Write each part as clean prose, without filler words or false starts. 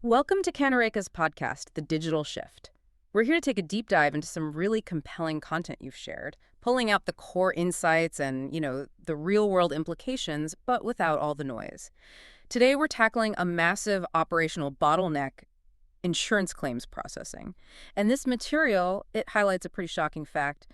Welcome to Canareka's podcast, The Digital Shift. We're here to take a deep dive into some really compelling content you've shared, pulling out the core insights and, the real-world implications, but without all the noise. Today, we're tackling a massive operational bottleneck, insurance claims processing. And this material, it highlights a pretty shocking fact.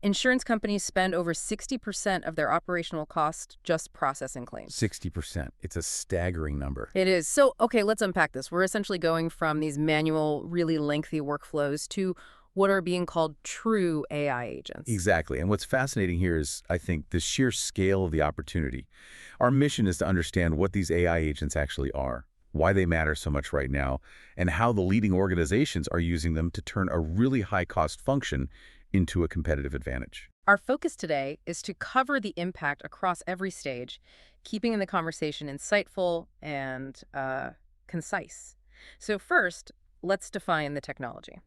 Insurance companies spend over 60% of their operational cost just processing claims. 60%. It's a staggering number. It is. So, okay, let's unpack this. We're essentially going from these manual, really lengthy workflows to what are being called true AI agents. Exactly. And what's fascinating here is, I think, the sheer scale of the opportunity. Our mission is to understand what these AI agents actually are, why they matter so much right now, and how the leading organizations are using them to turn a really high-cost function into a competitive advantage. Our focus today is to cover the impact across every stage, keeping the conversation insightful and concise. So first, let's define the technology.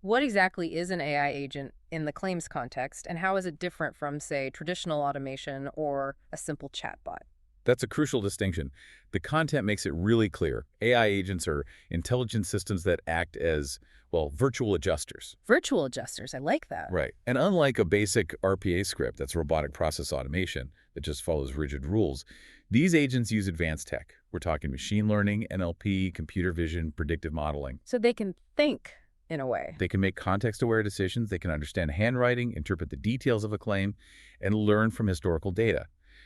What exactly is an AI agent in the claims context, and how is it different from, say, traditional automation or a simple chatbot? That's a crucial distinction. The content makes it really clear. AI agents are intelligent systems that act as, well, virtual adjusters. Virtual adjusters, I like that. Right. And unlike a basic RPA script, that's robotic process automation, that just follows rigid rules, these agents use advanced tech. We're talking machine learning, NLP, computer vision, predictive modeling. So they can think in a way. They can make context-aware decisions, they can understand handwriting, interpret the details of a claim, and learn from historical data.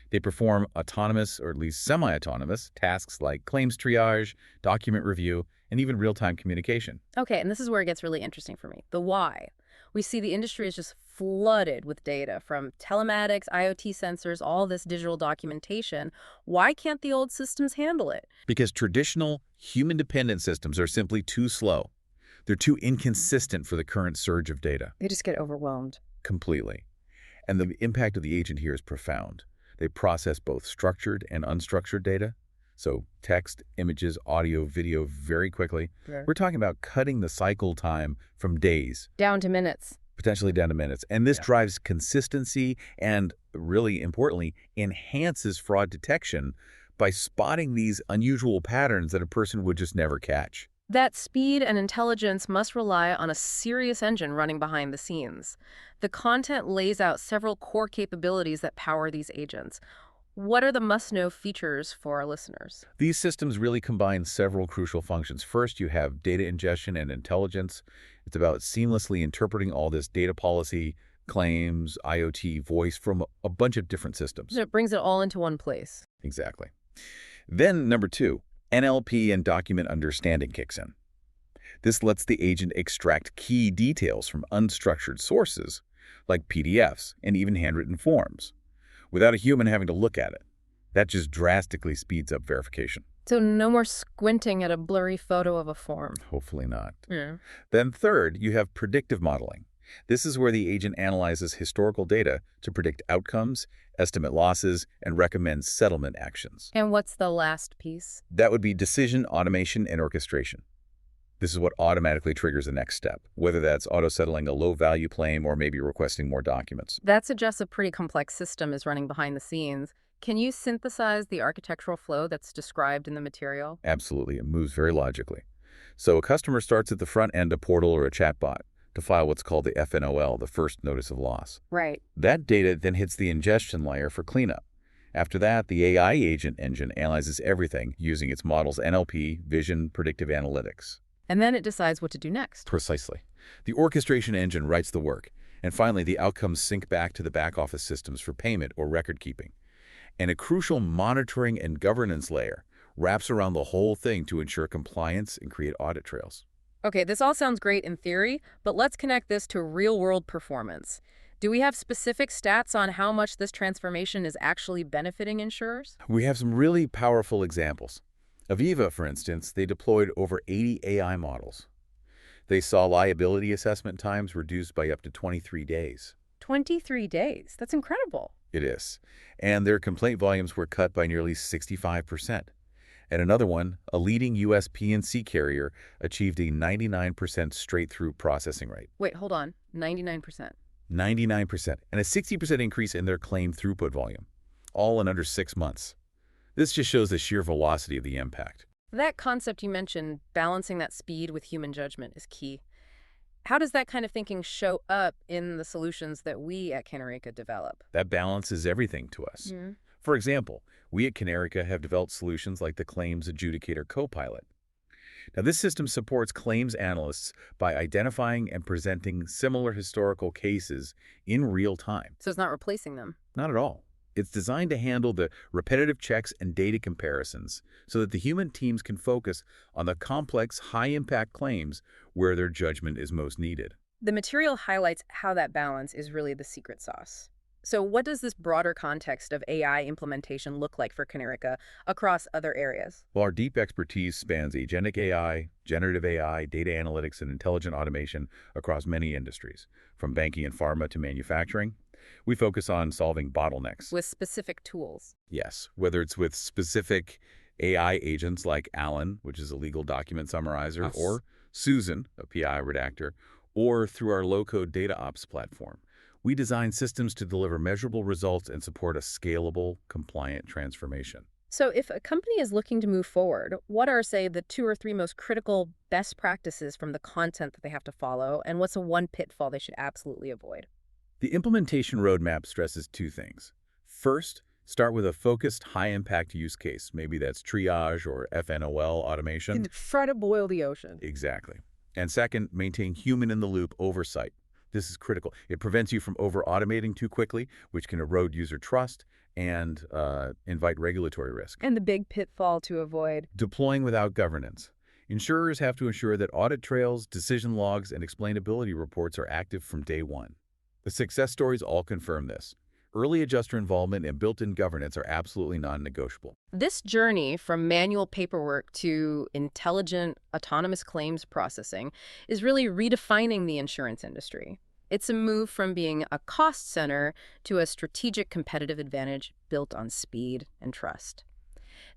They perform autonomous, or at least semi-autonomous, tasks like claims triage, document review, and even real-time communication. Okay, and this is where it gets really interesting for me. The why. We see the industry is just flooded with data from telematics, IoT sensors, all this digital documentation. Why can't the old systems handle it? Because traditional, human-dependent systems are simply too slow. They're too inconsistent for the current surge of data. They just get overwhelmed. Completely. And the impact of the agent here is profound. They process both structured and unstructured data, so text, images, audio, video very quickly. Sure. We're talking about cutting the cycle time from days, Down to minutes. potentially down to minutes. And this drives consistency and, really importantly, enhances fraud detection by spotting these unusual patterns that a person would just never catch. That speed and intelligence must rely on a serious engine running behind the scenes. The content lays out several core capabilities that power these agents. What are the must-know features for our listeners? These systems really combine several crucial functions. First, you have data ingestion and intelligence. It's about seamlessly interpreting all this data policy, claims, IoT, voice from a bunch of different systems. So it brings it all into one place. Exactly. Then, number two, NLP and document understanding kicks in. This lets the agent extract key details from unstructured sources, like PDFs and even handwritten forms, without a human having to look at it. That just drastically speeds up verification. So no more squinting at a blurry photo of a form. Hopefully not. Yeah. Then third, you have predictive modeling. This is where the agent analyzes historical data to predict outcomes, estimate losses, and recommend settlement actions. And what's the last piece? That would be decision, automation, and orchestration. This is what automatically triggers the next step, whether that's auto-settling a low-value claim or maybe requesting more documents. That suggests a pretty complex system is running behind the scenes. Can you synthesize the architectural flow that's described in the material? Absolutely. It moves very logically. So a customer starts at the front end, a portal or a chatbot, to file what's called the FNOL, the first notice of loss. Right. That data then hits the ingestion layer for cleanup. After that, the AI agent engine analyzes everything using its model's NLP, vision, predictive analytics. And then it decides what to do next. Precisely. The orchestration engine writes the work. And finally, the outcomes sync back to the back-office systems for payment or record keeping. And a crucial monitoring and governance layer wraps around the whole thing to ensure compliance and create audit trails. Okay, this all sounds great in theory, but let's connect this to real-world performance. Do we have specific stats on how much this transformation is actually benefiting insurers? We have some really powerful examples. Aviva, for instance, they deployed over 80 AI models. They saw liability assessment times reduced by up to 23 days. 23 days. That's incredible. It is. And their complaint volumes were cut by nearly 65%. And another one, a leading U.S. P&C carrier, achieved a 99% straight-through processing rate. Wait, hold on. 99%. 99%, and a 60% increase in their claim throughput volume, all in under 6 months. This just shows the sheer velocity of the impact. That concept you mentioned, balancing that speed with human judgment, is key. How does that kind of thinking show up in the solutions that we at Canerica develop? That balance is everything to us. For example, we at Canerica have developed solutions like the Claims Adjudicator Copilot. Now, this system supports claims analysts by identifying and presenting similar historical cases in real time. So it's not replacing them. Not at all. It's designed to handle the repetitive checks and data comparisons so that the human teams can focus on the complex, high-impact claims where their judgment is most needed. The material highlights how that balance is really the secret sauce. So what does this broader context of AI implementation look like for Canerica across other areas? While our deep expertise spans agentic AI, generative AI, data analytics, and intelligent automation across many industries, from banking and pharma to manufacturing, we focus on solving bottlenecks. With specific tools. Yes, whether it's with specific AI agents like Alan, which is a legal document summarizer, Yes. or Susan, a PI redactor, or through our low-code data ops platform. We design systems to deliver measurable results and support a scalable, compliant transformation. So if a company is looking to move forward, what are, say, the 2 or 3 most critical best practices from the content that they have to follow, and what's a one pitfall they should absolutely avoid? The implementation roadmap stresses 2 things. First, start with a focused, high-impact use case. Maybe that's triage or FNOL automation. And try to boil the ocean. Exactly. And second, maintain human-in-the-loop oversight. This is critical. It prevents you from over-automating too quickly, which can erode user trust and invite regulatory risk. And the big pitfall to avoid. Deploying without governance. Insurers have to ensure that audit trails, decision logs, and explainability reports are active from day one. The success stories all confirm this. Early adjuster involvement and built-in governance are absolutely non-negotiable. This journey from manual paperwork to intelligent, autonomous claims processing is really redefining the insurance industry. It's a move from being a cost center to a strategic competitive advantage built on speed and trust.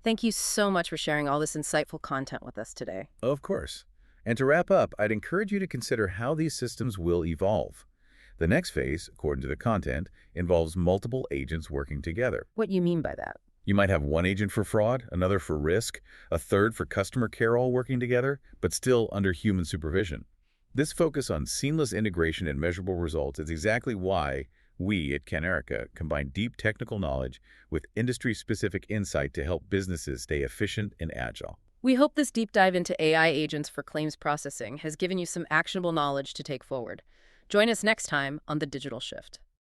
Thank you so much for sharing all this insightful content with us today. Of course. And to wrap up, I'd encourage you to consider how these systems will evolve. The next phase, according to the content, involves multiple agents working together. What you mean by that? You might have one agent for fraud, another for risk, a third for customer care, all working together, but still under human supervision. This focus on seamless integration and measurable results is exactly why we at Canerica combine deep technical knowledge with industry-specific insight to help businesses stay efficient and agile. We hope this deep dive into AI agents for claims processing has given you some actionable knowledge to take forward. Join us next time on The Digital Shift.